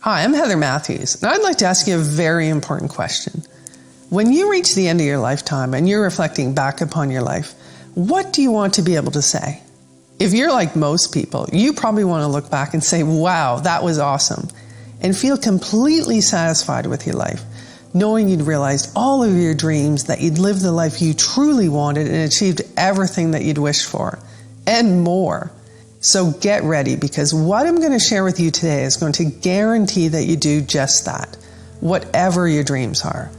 Hi, I'm Heather Matthews, and I'd like to ask you a very important question. When you reach the end of your lifetime and you're reflecting back upon your life, what do you want to be able to say? If you're like most people, you probably want to look back and say, wow, that was awesome, and feel completely satisfied with your life, knowing you'd realized all of your dreams, that you'd lived the life you truly wanted and achieved everything that you'd wished for, and more. So get ready, because what I'm going to share with you today is going to guarantee that you do just that, whatever your dreams are.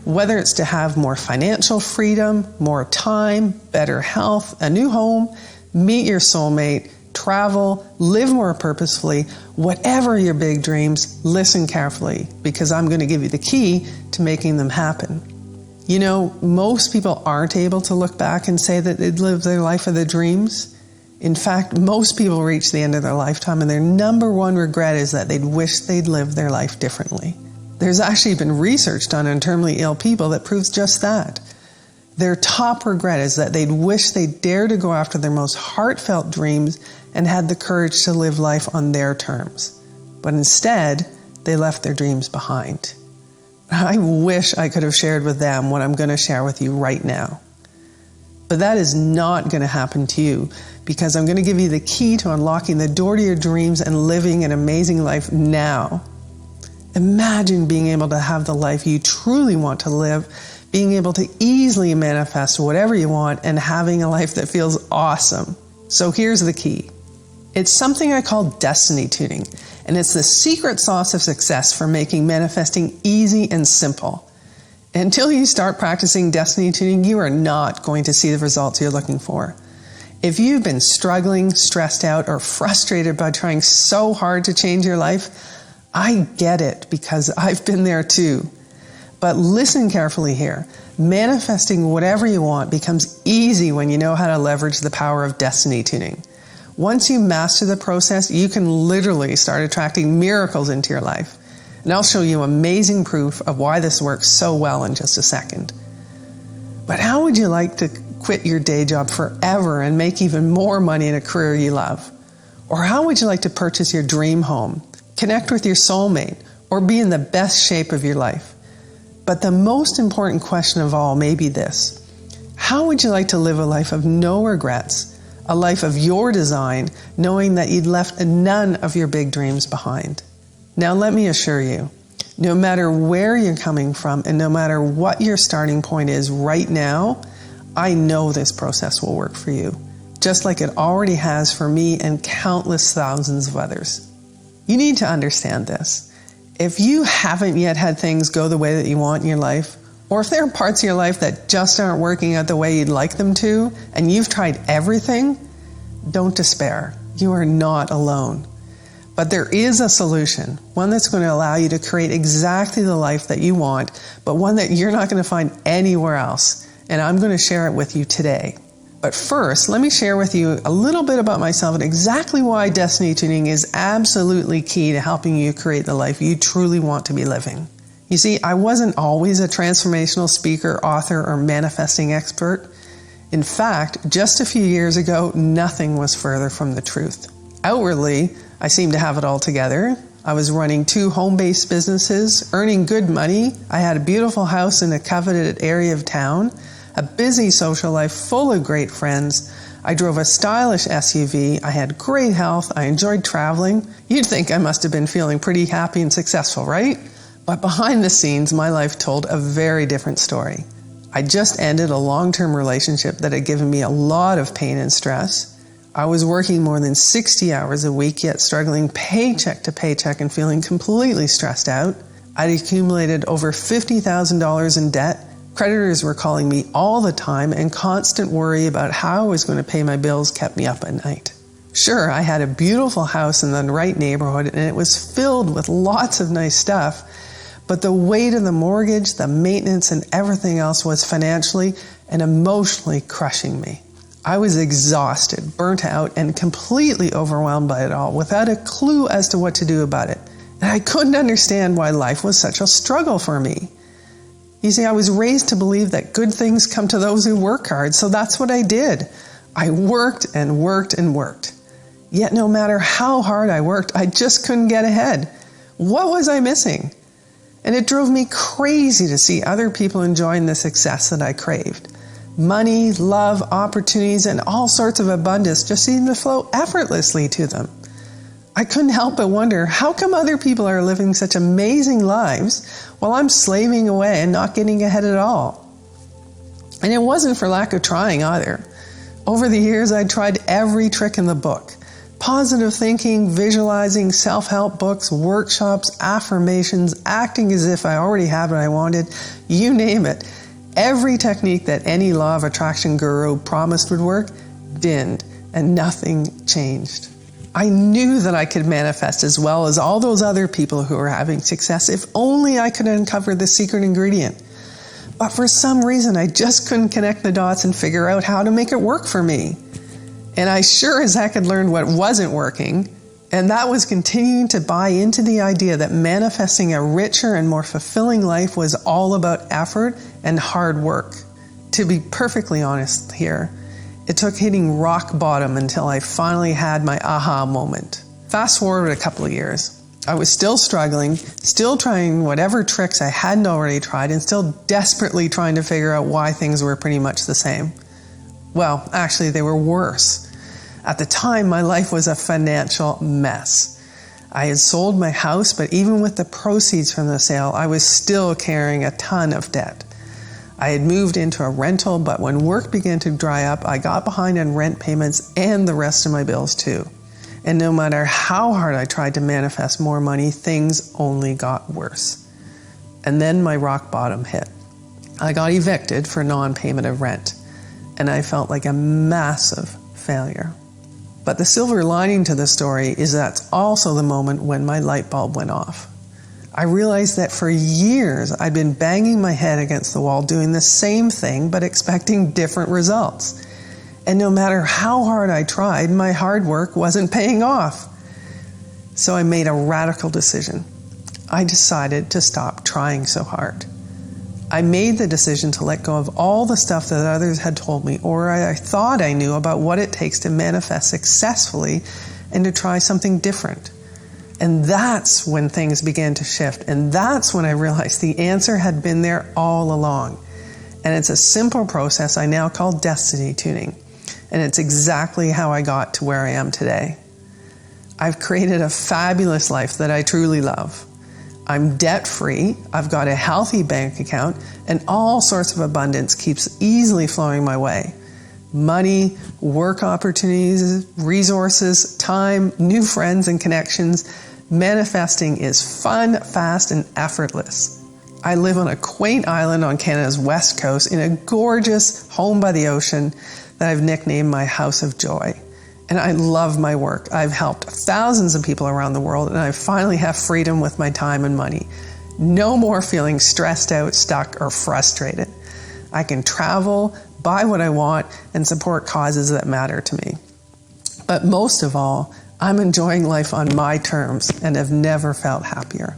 Whether it's to have more financial freedom, more time, better health, a new home, meet your soulmate, travel, live more purposefully, whatever your big dreams, listen carefully, because I'm going to give you the key to making them happen. You know, most people aren't able to look back and say that they'd lived their life of their dreams. In fact, most people reach the end of their lifetime and their number one regret is that they'd wish they'd lived their life differently. There's actually been research done on terminally ill people that proves just that. Their top regret is that they'd wish they dared to go after their most heartfelt dreams and had the courage to live life on their terms. But instead, they left their dreams behind. I wish I could have shared with them what I'm going to share with you right now. But that is not going to happen to you, because I'm going to give you the key to unlocking the door to your dreams and living an amazing life now. Imagine being able to have the life you truly want to live, being able to easily manifest whatever you want, and having a life that feels awesome. So here's the key. It's something I call destiny tuning, and it's the secret sauce of success for making manifesting easy and simple. Until you start practicing destiny tuning, you are not going to see the results you're looking for. If you've been struggling, stressed out, or frustrated by trying so hard to change your life, I get it, because I've been there too. But listen carefully here. Manifesting whatever you want becomes easy when you know how to leverage the power of destiny tuning. Once you master the process, you can literally start attracting miracles into your life. And I'll show you amazing proof of why this works so well in just a second. But how would you like to quit your day job forever and make even more money in a career you love? Or how would you like to purchase your dream home, connect with your soulmate, or be in the best shape of your life? But the most important question of all may be this: how would you like to live a life of no regrets, a life of your design, knowing that you'd left none of your big dreams behind? Now let me assure you, no matter where you're coming from and no matter what your starting point is right now, I know this process will work for you, just like it already has for me and countless thousands of others. You need to understand this. If you haven't yet had things go the way that you want in your life, or if there are parts of your life that just aren't working out the way you'd like them to, and you've tried everything, don't despair. You are not alone. But there is a solution, one that's going to allow you to create exactly the life that you want, but one that you're not going to find anywhere else. And I'm going to share it with you today. But first, let me share with you a little bit about myself and exactly why destiny tuning is absolutely key to helping you create the life you truly want to be living. You see, I wasn't always a transformational speaker, author, or manifesting expert. In fact, just a few years ago, nothing was further from the truth. Outwardly, I seemed to have it all together. I was running 2 home-based businesses, earning good money. I had a beautiful house in a coveted area of town, a busy social life full of great friends. I drove a stylish SUV. I had great health. I enjoyed traveling. You'd think I must have been feeling pretty happy and successful, right? But behind the scenes, my life told a very different story. I just ended a long-term relationship that had given me a lot of pain and stress. I was working more than 60 hours a week, yet struggling paycheck to paycheck and feeling completely stressed out. I'd accumulated over $50,000 in debt. Creditors were calling me all the time, and constant worry about how I was going to pay my bills kept me up at night. Sure, I had a beautiful house in the right neighborhood, and it was filled with lots of nice stuff, but the weight of the mortgage, the maintenance, and everything else was financially and emotionally crushing me. I was exhausted, burnt out, and completely overwhelmed by it all, without a clue as to what to do about it. And I couldn't understand why life was such a struggle for me. You see, I was raised to believe that good things come to those who work hard, so that's what I did. I worked and worked and worked. Yet no matter how hard I worked, I just couldn't get ahead. What was I missing? And it drove me crazy to see other people enjoying the success that I craved. Money, love, opportunities, and all sorts of abundance just seemed to flow effortlessly to them. I couldn't help but wonder, how come other people are living such amazing lives while I'm slaving away and not getting ahead at all? And it wasn't for lack of trying either. Over the years, I tried every trick in the book. Positive thinking, visualizing, self-help books, workshops, affirmations, acting as if I already had what I wanted, you name it. Every technique that any law of attraction guru promised would work didn't, and nothing changed. I knew that I could manifest as well as all those other people who were having success if only I could uncover the secret ingredient. But for some reason, I just couldn't connect the dots and figure out how to make it work for me. And I sure as heck had learned what wasn't working, and that was continuing to buy into the idea that manifesting a richer and more fulfilling life was all about effort and hard work. To be perfectly honest here, it took hitting rock bottom until I finally had my aha moment. Fast forward a couple of years. I was still struggling, still trying whatever tricks I hadn't already tried, and still desperately trying to figure out why things were pretty much the same. Well, actually, they were worse. At the time, my life was a financial mess. I had sold my house, but even with the proceeds from the sale, I was still carrying a ton of debt. I had moved into a rental, but when work began to dry up, I got behind on rent payments and the rest of my bills too. And no matter how hard I tried to manifest more money, things only got worse. And then my rock bottom hit. I got evicted for non-payment of rent, and I felt like a massive failure. But the silver lining to the story is that's also the moment when my light bulb went off. I realized that for years I'd been banging my head against the wall doing the same thing but expecting different results. And no matter how hard I tried, my hard work wasn't paying off. So I made a radical decision. I decided to stop trying so hard. I made the decision to let go of all the stuff that others had told me or I thought I knew about what it takes to manifest successfully and to try something different. And that's when things began to shift. And that's when I realized the answer had been there all along. And it's a simple process I now call destiny tuning. And it's exactly how I got to where I am today. I've created a fabulous life that I truly love. I'm debt-free, I've got a healthy bank account, and all sorts of abundance keeps easily flowing my way. Money, work opportunities, resources, time, new friends and connections. Manifesting is fun, fast, and effortless. I live on a quaint island on Canada's west coast in a gorgeous home by the ocean that I've nicknamed my House of Joy. And I love my work. I've helped thousands of people around the world, and I finally have freedom with my time and money. No more feeling stressed out, stuck, or frustrated. I can travel, buy what I want, and support causes that matter to me. But most of all, I'm enjoying life on my terms and have never felt happier.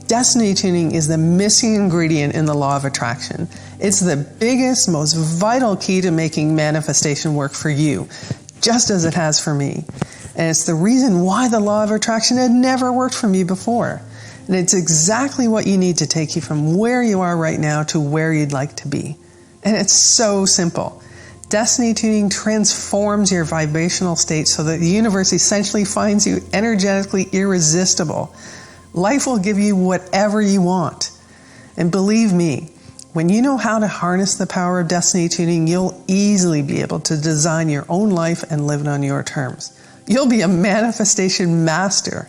Destiny tuning is the missing ingredient in the law of attraction. It's the biggest, most vital key to making manifestation work for you, just as it has for me. And it's the reason why the law of attraction had never worked for me before. And it's exactly what you need to take you from where you are right now to where you'd like to be. And it's so simple. Destiny tuning transforms your vibrational state so that the universe essentially finds you energetically irresistible. Life will give you whatever you want. And believe me, when you know how to harness the power of destiny tuning, you'll easily be able to design your own life and live it on your terms. You'll be a manifestation master.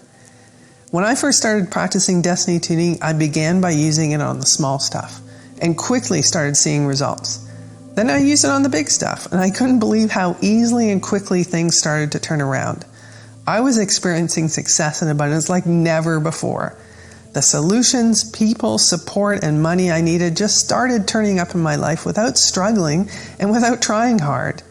When I first started practicing destiny tuning, I began by using it on the small stuff and quickly started seeing results. Then I used it on the big stuff, and I couldn't believe how easily and quickly things started to turn around. I was experiencing success and abundance like never before. The solutions, people, support, and money I needed just started turning up in my life without struggling and without trying hard.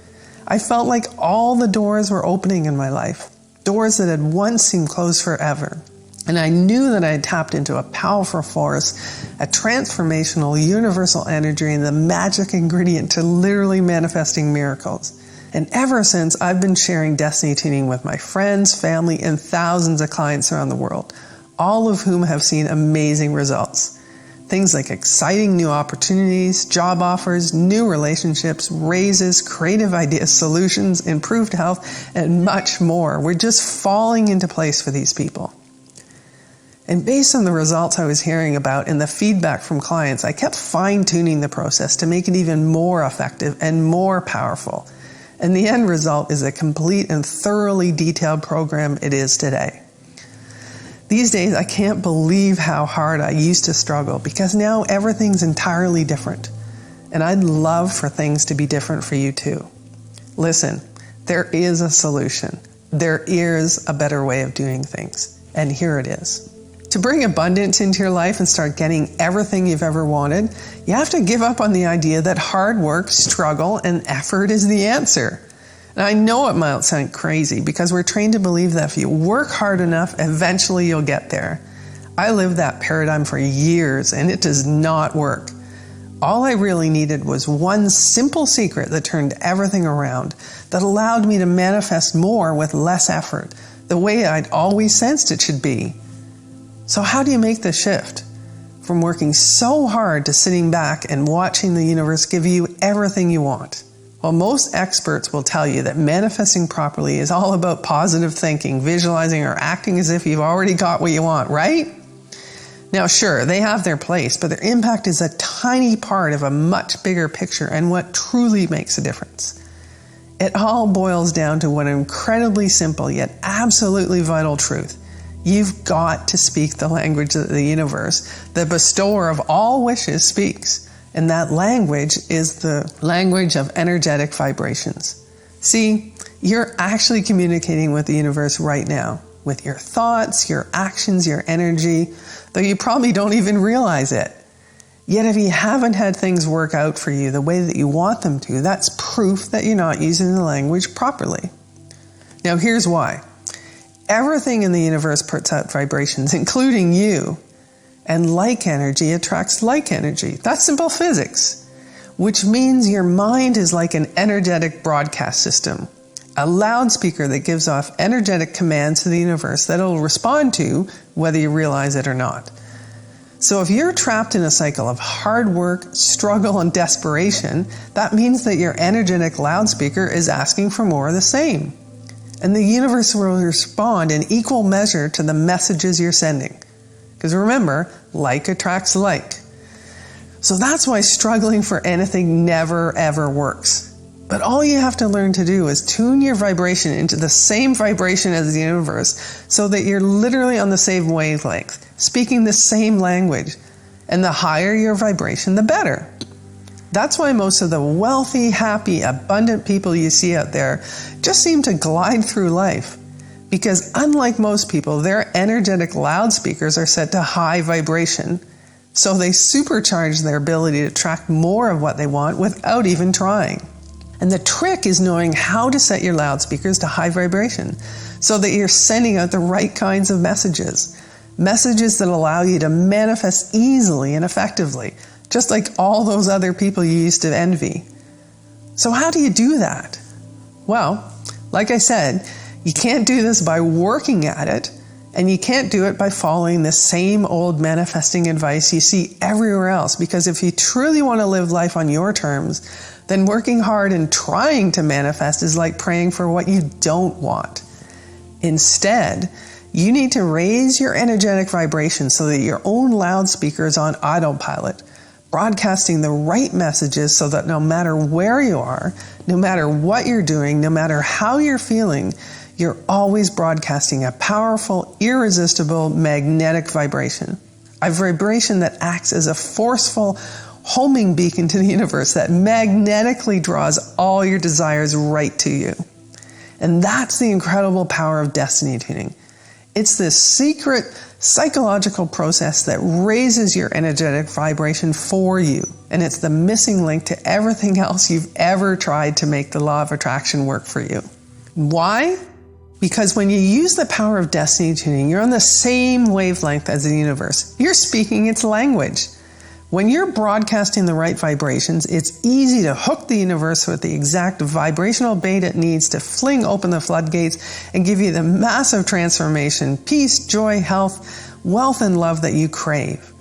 I felt like all the doors were opening in my life, doors that had once seemed closed forever. And I knew that I had tapped into a powerful force, a transformational, universal energy, and the magic ingredient to literally manifesting miracles. And ever since, I've been sharing destiny tuning with my friends, family, and thousands of clients around the world, all of whom have seen amazing results. Things like exciting new opportunities, job offers, new relationships, raises, creative ideas, solutions, improved health, and much more. We're just falling into place for these people. And based on the results I was hearing about and the feedback from clients, I kept fine-tuning the process to make it even more effective and more powerful. And the end result is a complete and thoroughly detailed program it is today. These days, I can't believe how hard I used to struggle because now everything's entirely different. And I'd love for things to be different for you too. Listen, there is a solution. There is a better way of doing things. And here it is. To bring abundance into your life and start getting everything you've ever wanted, you have to give up on the idea that hard work, struggle, and effort is the answer. And I know it might sound crazy because we're trained to believe that if you work hard enough, eventually you'll get there. I lived that paradigm for years and it does not work. All I really needed was one simple secret that turned everything around, that allowed me to manifest more with less effort, the way I'd always sensed it should be. So how do you make the shift from working so hard to sitting back and watching the universe give you everything you want? Well, most experts will tell you that manifesting properly is all about positive thinking, visualizing, or acting as if you've already got what you want, right? Now, sure, they have their place, but their impact is a tiny part of a much bigger picture and what truly makes a difference. It all boils down to one incredibly simple yet absolutely vital truth. You've got to speak the language that the universe, the bestower of all wishes, speaks. And that language is the language of energetic vibrations. See, you're actually communicating with the universe right now, with your thoughts, your actions, your energy, though you probably don't even realize it. Yet if you haven't had things work out for you the way that you want them to, that's proof that you're not using the language properly. Now here's why. Everything in the universe puts out vibrations, including you. And like energy attracts like energy. That's simple physics. Which means your mind is like an energetic broadcast system. A loudspeaker that gives off energetic commands to the universe that it'll respond to whether you realize it or not. So if you're trapped in a cycle of hard work, struggle, and desperation, that means that your energetic loudspeaker is asking for more of the same. And the universe will respond in equal measure to the messages you're sending. Because remember, like attracts like. So that's why struggling for anything never ever works. But all you have to learn to do is tune your vibration into the same vibration as the universe so that you're literally on the same wavelength, speaking the same language. And the higher your vibration, the better. That's why most of the wealthy, happy, abundant people you see out there just seem to glide through life. Because unlike most people, their energetic loudspeakers are set to high vibration. So they supercharge their ability to attract more of what they want without even trying. And the trick is knowing how to set your loudspeakers to high vibration so that you're sending out the right kinds of messages. Messages that allow you to manifest easily and effectively, just like all those other people you used to envy. So how do you do that? Well, like I said, you can't do this by working at it, and you can't do it by following the same old manifesting advice you see everywhere else, because if you truly want to live life on your terms, then working hard and trying to manifest is like praying for what you don't want. Instead, you need to raise your energetic vibration so that your own loudspeaker is on autopilot, broadcasting the right messages so that no matter where you are, no matter what you're doing, no matter how you're feeling, you're always broadcasting a powerful, irresistible, magnetic vibration. A vibration that acts as a forceful homing beacon to the universe that magnetically draws all your desires right to you. And that's the incredible power of destiny tuning. It's this secret psychological process that raises your energetic vibration for you. And it's the missing link to everything else you've ever tried to make the law of attraction work for you. Why? Because when you use the power of destiny tuning, you're on the same wavelength as the universe. You're speaking its language. When you're broadcasting the right vibrations, it's easy to hook the universe with the exact vibrational bait it needs to fling open the floodgates and give you the massive transformation, peace, joy, health, wealth and love that you crave.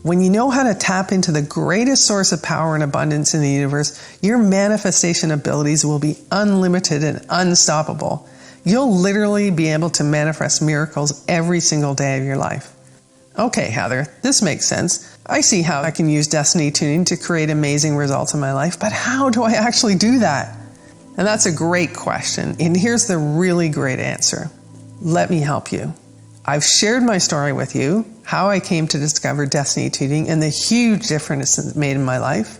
When you know how to tap into the greatest source of power and abundance in the universe, your manifestation abilities will be unlimited and unstoppable. You'll literally be able to manifest miracles every single day of your life. Okay, Heather, this makes sense. I see how I can use destiny tuning to create amazing results in my life, but how do I actually do that? And that's a great question, and here's the really great answer. Let me help you. I've shared my story with you, how I came to discover destiny tuning and the huge difference it's made in my life.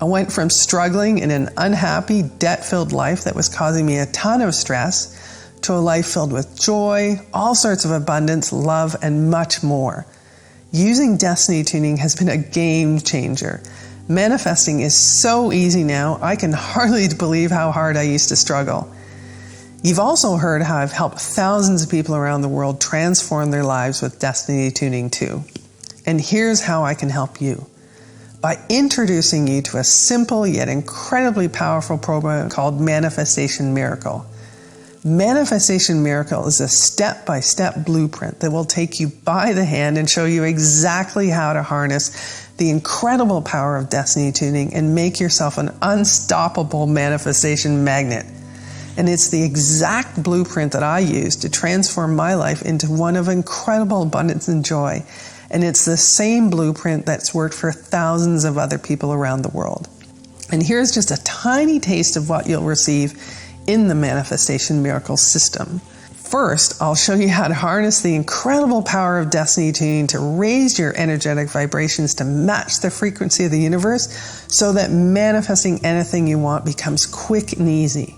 I went from struggling in an unhappy, debt-filled life that was causing me a ton of stress to a life filled with joy, all sorts of abundance, love, and much more. Using destiny tuning has been a game changer. Manifesting is so easy now, I can hardly believe how hard I used to struggle. You've also heard how I've helped thousands of people around the world transform their lives with destiny tuning too. And here's how I can help you. By introducing you to a simple yet incredibly powerful program called Manifestation Miracle. Manifestation Miracle is a step-by-step blueprint that will take you by the hand and show you exactly how to harness the incredible power of destiny tuning and make yourself an unstoppable manifestation magnet. And it's the exact blueprint that I used to transform my life into one of incredible abundance and joy. And it's the same blueprint that's worked for thousands of other people around the world. And here's just a tiny taste of what you'll receive in the Manifestation Miracle system. First, I'll show you how to harness the incredible power of destiny tuning to raise your energetic vibrations to match the frequency of the universe so that manifesting anything you want becomes quick and easy.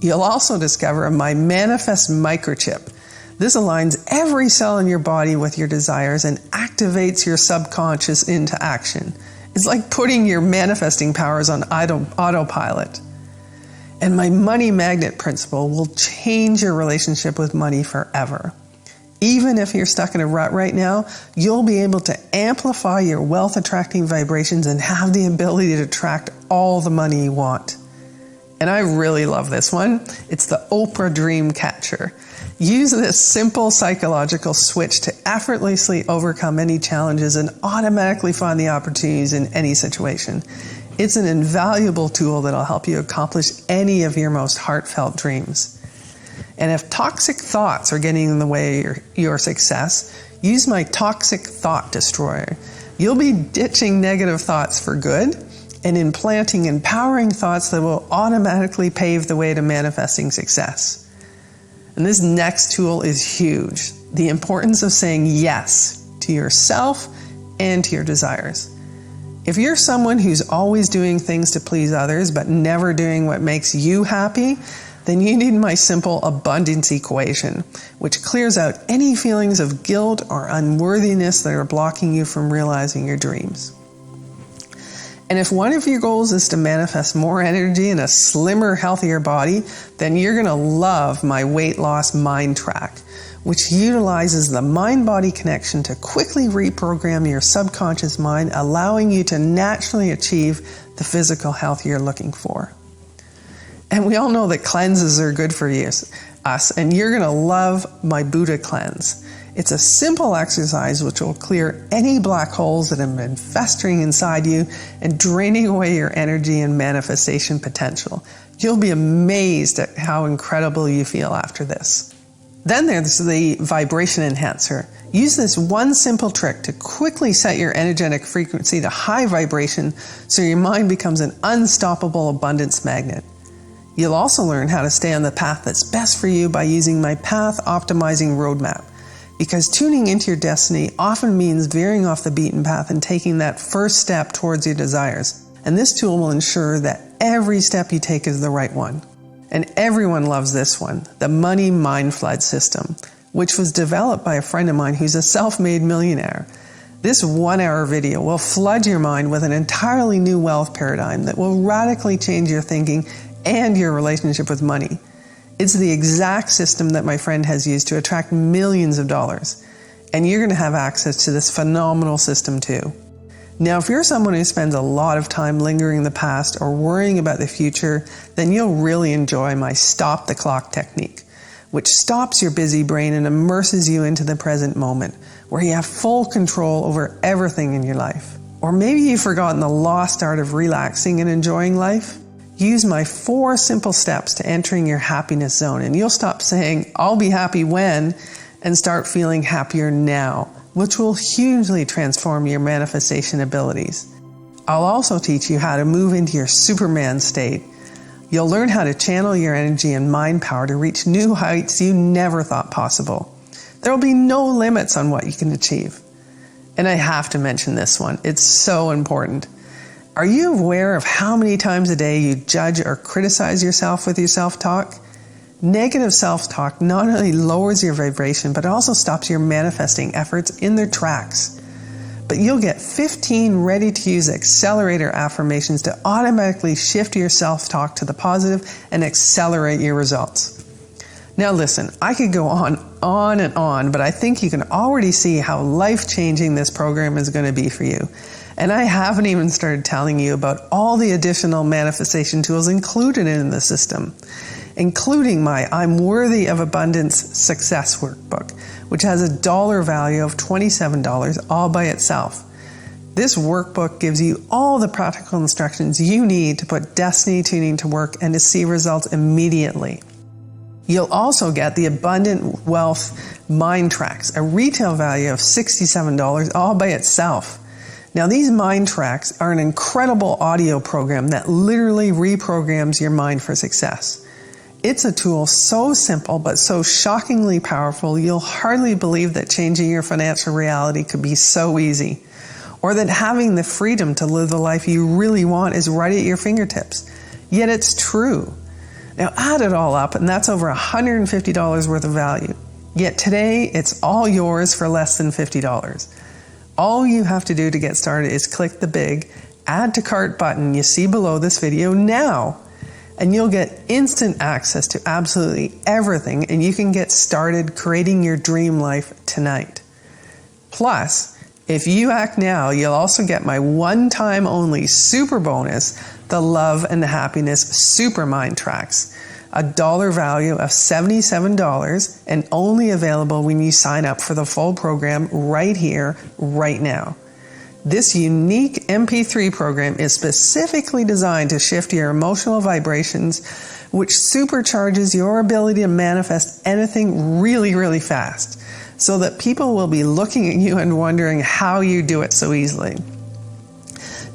You'll also discover my Manifest Microchip. This aligns every cell in your body with your desires and activates your subconscious into action. It's like putting your manifesting powers on autopilot. And my money magnet principle will change your relationship with money forever. Even if you're stuck in a rut right now, you'll be able to amplify your wealth attracting vibrations and have the ability to attract all the money you want. And I really love this one. It's the Oprah Dream Catcher. Use this simple psychological switch to effortlessly overcome any challenges and automatically find the opportunities in any situation. It's an invaluable tool that'll help you accomplish any of your most heartfelt dreams. And if toxic thoughts are getting in the way of your success, use my Toxic Thought Destroyer. You'll be ditching negative thoughts for good and implanting empowering thoughts that will automatically pave the way to manifesting success. And this next tool is huge. The importance of saying yes to yourself and to your desires. If you're someone who's always doing things to please others but never doing what makes you happy, then you need my simple abundance equation, which clears out any feelings of guilt or unworthiness that are blocking you from realizing your dreams. And if one of your goals is to manifest more energy and a slimmer, healthier body, then you're going to love my weight loss mind track, which utilizes the mind-body connection to quickly reprogram your subconscious mind, allowing you to naturally achieve the physical health you're looking for. And we all know that cleanses are good for us, and you're going to love my Buddha cleanse. It's a simple exercise which will clear any black holes that have been festering inside you and draining away your energy and manifestation potential. You'll be amazed at how incredible you feel after this. Then there's the vibration enhancer. Use this one simple trick to quickly set your energetic frequency to high vibration so your mind becomes an unstoppable abundance magnet. You'll also learn how to stay on the path that's best for you by using my Path Optimizing Roadmap. Because tuning into your destiny often means veering off the beaten path and taking that first step towards your desires. And this tool will ensure that every step you take is the right one. And everyone loves this one, the Money Mind Flood System, which was developed by a friend of mine who's a self-made millionaire. This 1-hour video will flood your mind with an entirely new wealth paradigm that will radically change your thinking and your relationship with money. It's the exact system that my friend has used to attract millions of dollars. And you're going to have access to this phenomenal system too. Now, if you're someone who spends a lot of time lingering in the past or worrying about the future, then you'll really enjoy my Stop the Clock technique, which stops your busy brain and immerses you into the present moment, where you have full control over everything in your life. Or maybe you've forgotten the lost art of relaxing and enjoying life. Use my 4 simple steps to entering your happiness zone, and you'll stop saying, "I'll be happy when," and start feeling happier now, which will hugely transform your manifestation abilities. I'll also teach you how to move into your Superman state. You'll learn how to channel your energy and mind power to reach new heights you never thought possible. There will be no limits on what you can achieve. And I have to mention this one. It's so important. Are you aware of how many times a day you judge or criticize yourself with your self-talk? Negative self-talk not only lowers your vibration, but also stops your manifesting efforts in their tracks. But you'll get 15 ready-to-use accelerator affirmations to automatically shift your self-talk to the positive and accelerate your results. Now listen, I could go on and on, but I think you can already see how life-changing this program is going to be for you. And I haven't even started telling you about all the additional manifestation tools included in the system, including my I'm Worthy of Abundance Success Workbook, which has a dollar value of $27 all by itself. This workbook gives you all the practical instructions you need to put destiny tuning to work and to see results immediately. You'll also get the Abundant Wealth Mind Tracks, a retail value of $67 all by itself. Now, these mind tracks are an incredible audio program that literally reprograms your mind for success. It's a tool so simple but so shockingly powerful, you'll hardly believe that changing your financial reality could be so easy, or that having the freedom to live the life you really want is right at your fingertips. Yet it's true. Now add it all up, and that's over $150 worth of value. Yet today, it's all yours for less than $50. All you have to do to get started is click the big Add to Cart button you see below this video now, and you'll get instant access to absolutely everything, and you can get started creating your dream life tonight. Plus, if you act now, you'll also get my one-time only super bonus, the Love and Happiness Super Mind Tracks, a dollar value of $77 and only available when you sign up for the full program right here, right now. This unique MP3 program is specifically designed to shift your emotional vibrations, which supercharges your ability to manifest anything really, really fast, so that people will be looking at you and wondering how you do it so easily.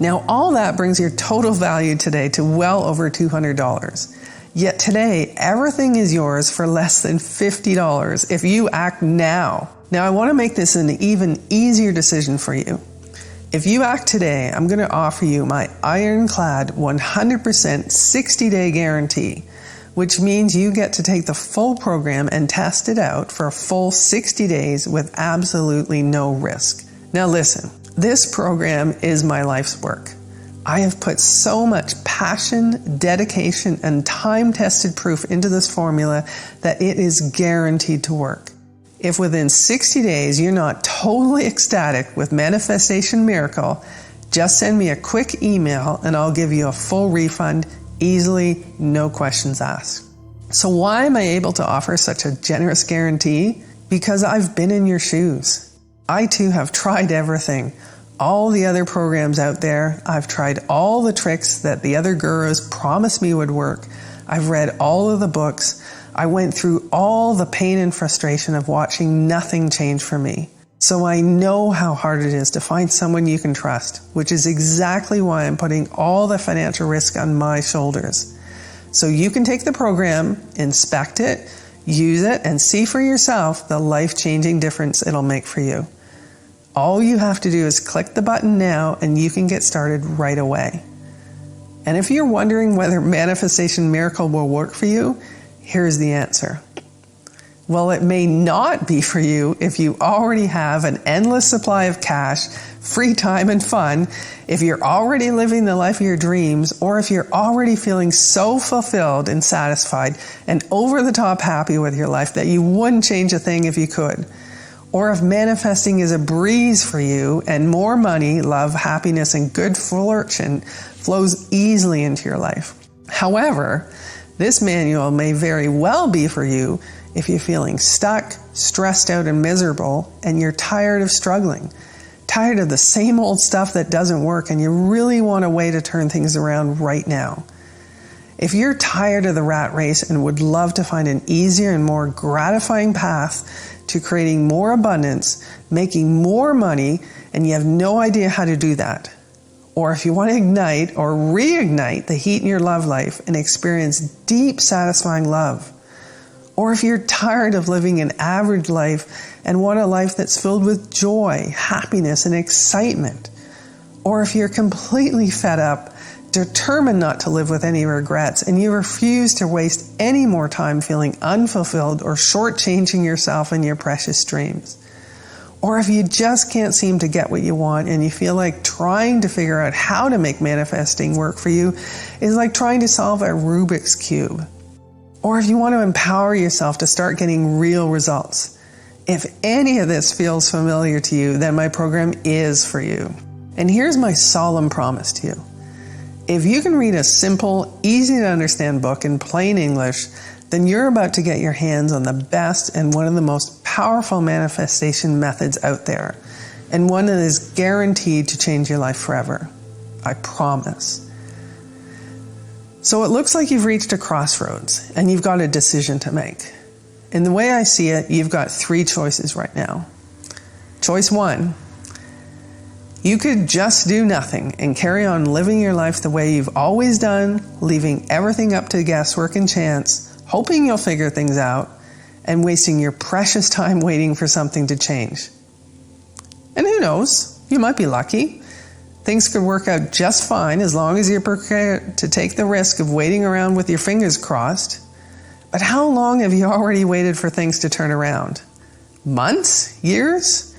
Now, all that brings your total value today to well over $200. Yet today, everything is yours for less than $50 if you act now. Now, I want to make this an even easier decision for you. If you act today, I'm going to offer you my ironclad 100% 60-day guarantee, which means you get to take the full program and test it out for a full 60 days with absolutely no risk. Now listen, this program is my life's work. I have put so much passion, dedication, and time-tested proof into this formula that it is guaranteed to work. If within 60 days you're not totally ecstatic with Manifestation Miracle, just send me a quick email and I'll give you a full refund easily, no questions asked. So why am I able to offer such a generous guarantee? Because I've been in your shoes. I too have tried everything. All the other programs out there. I've tried all the tricks that the other gurus promised me would work. I've read all of the books. I went through all the pain and frustration of watching nothing change for me. So I know how hard it is to find someone you can trust, which is exactly why I'm putting all the financial risk on my shoulders. So you can take the program, inspect it, use it, and see for yourself the life-changing difference it'll make for you. All you have to do is click the button now and you can get started right away. And if you're wondering whether Manifestation Miracle will work for you, here's the answer. Well, it may not be for you if you already have an endless supply of cash, free time, and fun, if you're already living the life of your dreams, or if you're already feeling so fulfilled and satisfied and over the top happy with your life that you wouldn't change a thing if you could. Or if manifesting is a breeze for you and more money, love, happiness, and good fortune flows easily into your life. However, this manual may very well be for you If you're feeling stuck, stressed out, and miserable, and you're tired of struggling, tired of the same old stuff that doesn't work, and you really want a way to turn things around right now. If you're tired of the rat race and would love to find an easier and more gratifying path to creating more abundance, making more money, and you have no idea how to do that, or if you want to ignite or reignite the heat in your love life and experience deep, satisfying love, or if you're tired of living an average life and want a life that's filled with joy, happiness, and excitement, or if you're completely fed up, determined not to live with any regrets, and you refuse to waste any more time feeling unfulfilled or shortchanging yourself and your precious dreams. Or if you just can't seem to get what you want and you feel like trying to figure out how to make manifesting work for you is like trying to solve a Rubik's Cube. Or if you want to empower yourself to start getting real results. If any of this feels familiar to you, then my program is for you. And here's my solemn promise to you. If you can read a simple, easy to understand book in plain English, then you're about to get your hands on the best and one of the most powerful manifestation methods out there, and one that is guaranteed to change your life forever. I promise. So it looks like you've reached a crossroads and you've got a decision to make. In the way I see it, you've got 3 choices right now. Choice 1. You could just do nothing and carry on living your life the way you've always done, leaving everything up to guesswork and chance, hoping you'll figure things out, and wasting your precious time waiting for something to change. And who knows, you might be lucky. Things could work out just fine as long as you're prepared to take the risk of waiting around with your fingers crossed. But how long have you already waited for things to turn around? Months? Years?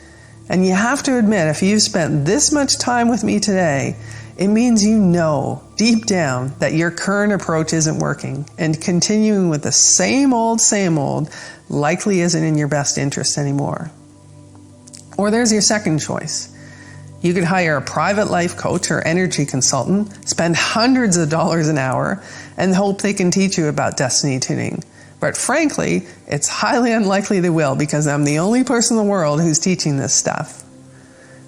And you have to admit, if you've spent this much time with me today, it means you know deep down that your current approach isn't working, and continuing with the same old likely isn't in your best interest anymore. Or there's your second choice. You could hire a private life coach or energy consultant, spend hundreds of dollars an hour, and hope they can teach you about destiny tuning. But frankly, it's highly unlikely they will, because I'm the only person in the world who's teaching this stuff.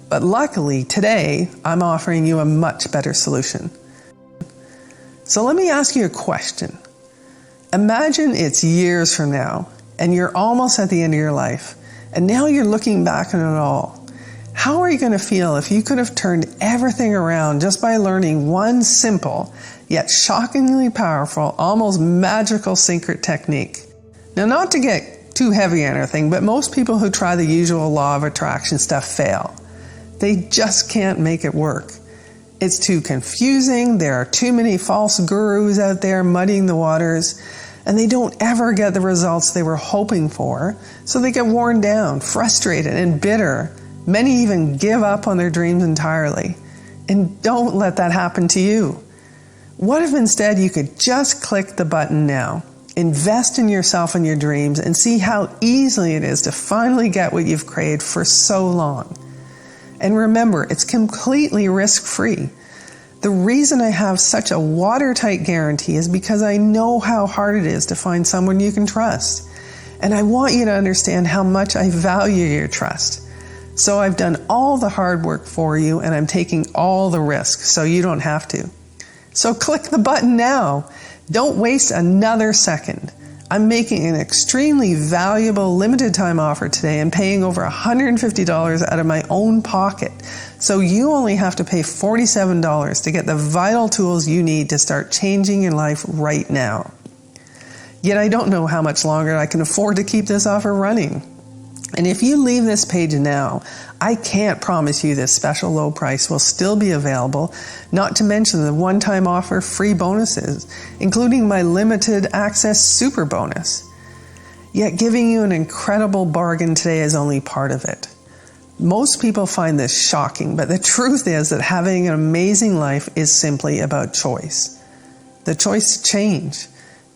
But luckily, today, I'm offering you a much better solution. So let me ask you a question. Imagine it's years from now, and you're almost at the end of your life, and now you're looking back on it all. How are you going to feel if you could have turned everything around just by learning one simple, yet shockingly powerful, almost magical secret technique? Now, not to get too heavy on anything, but most people who try the usual law of attraction stuff fail. They just can't make it work. It's too confusing, there are too many false gurus out there muddying the waters, and they don't ever get the results they were hoping for, so they get worn down, frustrated, and bitter. Many even give up on their dreams entirely. And don't let that happen to you. What if instead you could just click the button now, invest in yourself and your dreams, and see how easily it is to finally get what you've craved for so long? And remember, it's completely risk-free. The reason I have such a watertight guarantee is because I know how hard it is to find someone you can trust. And I want you to understand how much I value your trust. So I've done all the hard work for you, and I'm taking all the risk so you don't have to. So click the button now. Don't waste another second. I'm making an extremely valuable limited time offer today and paying over $150 out of my own pocket. So you only have to pay $47 to get the vital tools you need to start changing your life right now. Yet I don't know how much longer I can afford to keep this offer running. And if you leave this page now, I can't promise you this special low price will still be available, not to mention the one-time offer free bonuses, including my limited access super bonus. Yet giving you an incredible bargain today is only part of it. Most people find this shocking, but the truth is that having an amazing life is simply about choice. The choice to change,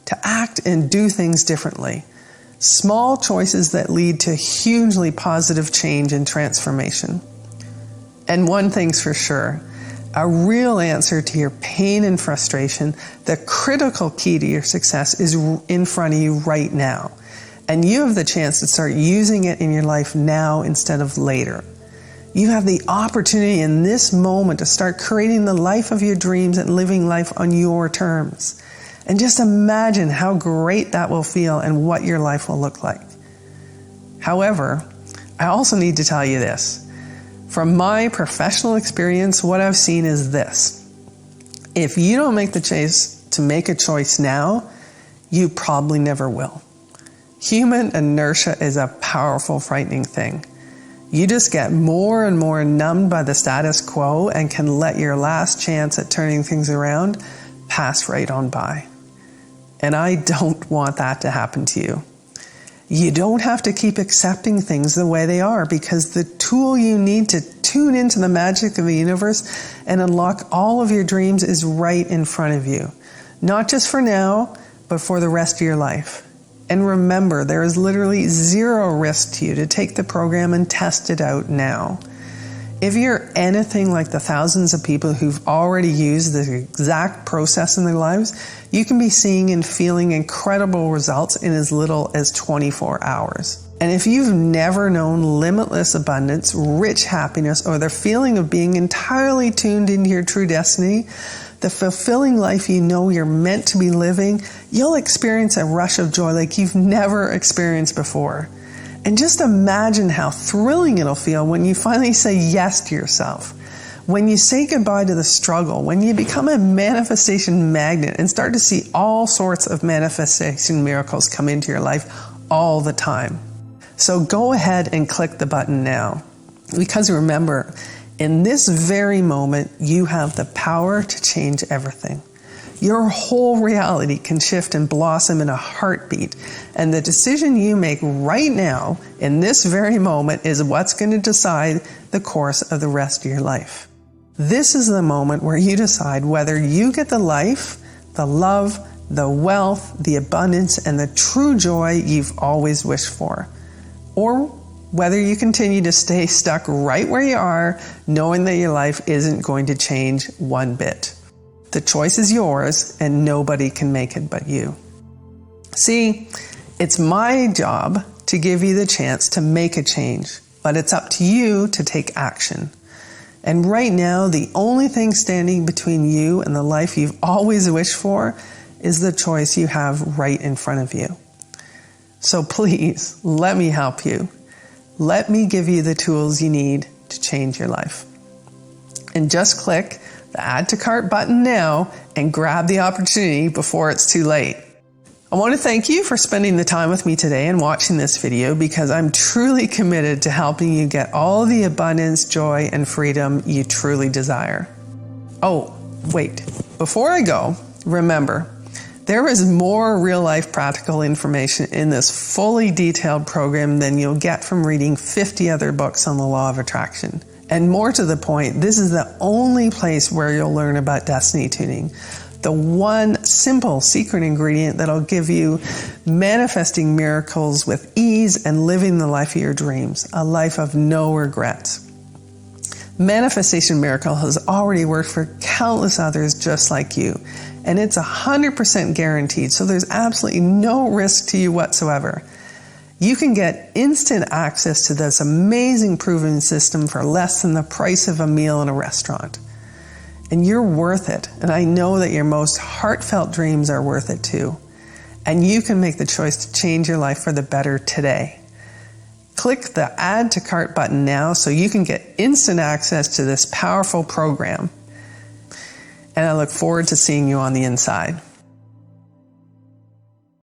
to act and do things differently. Small choices that lead to hugely positive change and transformation. And one thing's for sure, a real answer to your pain and frustration, the critical key to your success is in front of you right now. And you have the chance to start using it in your life now instead of later. You have the opportunity in this moment to start creating the life of your dreams and living life on your terms. And just imagine how great that will feel and what your life will look like. However, I also need to tell you this. From my professional experience, what I've seen is this. If you don't make the choice to make a choice now, you probably never will. Human inertia is a powerful, frightening thing. You just get more and more numbed by the status quo and can let your last chance at turning things around pass right on by. And I don't want that to happen to you. You don't have to keep accepting things the way they are, because the tool you need to tune into the magic of the universe and unlock all of your dreams is right in front of you. Not just for now, but for the rest of your life. And remember, there is literally zero risk to you to take the program and test it out now. If you're anything like the thousands of people who've already used the exact process in their lives, you can be seeing and feeling incredible results in as little as 24 hours. And if you've never known limitless abundance, rich happiness, or the feeling of being entirely tuned into your true destiny, the fulfilling life you know you're meant to be living, you'll experience a rush of joy like you've never experienced before. And just imagine how thrilling it'll feel when you finally say yes to yourself. When you say goodbye to the struggle, when you become a manifestation magnet and start to see all sorts of manifestation miracles come into your life all the time. So go ahead and click the button now. Because remember, in this very moment, you have the power to change everything. Your whole reality can shift and blossom in a heartbeat. And the decision you make right now, in this very moment, is what's going to decide the course of the rest of your life. This is the moment where you decide whether you get the life, the love, the wealth, the abundance, and the true joy you've always wished for. Or whether you continue to stay stuck right where you are, knowing that your life isn't going to change one bit. The choice is yours, and nobody can make it but you. See, it's my job to give you the chance to make a change, but it's up to you to take action. And right now, the only thing standing between you and the life you've always wished for is the choice you have right in front of you. So please, let me help you. Let me give you the tools you need to change your life. And just click the Add to Cart button now and grab the opportunity before it's too late. I want to thank you for spending the time with me today and watching this video, because I'm truly committed to helping you get all the abundance, joy, and freedom you truly desire. Oh, wait, before I go, remember, there is more real-life practical information in this fully detailed program than you'll get from reading 50 other books on the law of attraction. And more to the point, this is the only place where you'll learn about destiny tuning. The one simple secret ingredient that'll give you manifesting miracles with ease and living the life of your dreams, a life of no regrets. Manifestation Miracle has already worked for countless others just like you, and it's 100% guaranteed, so there's absolutely no risk to you whatsoever. You can get instant access to this amazing proven system for less than the price of a meal in a restaurant. And you're worth it. And I know that your most heartfelt dreams are worth it too. And you can make the choice to change your life for the better today. Click the Add to Cart button now so you can get instant access to this powerful program. And I look forward to seeing you on the inside.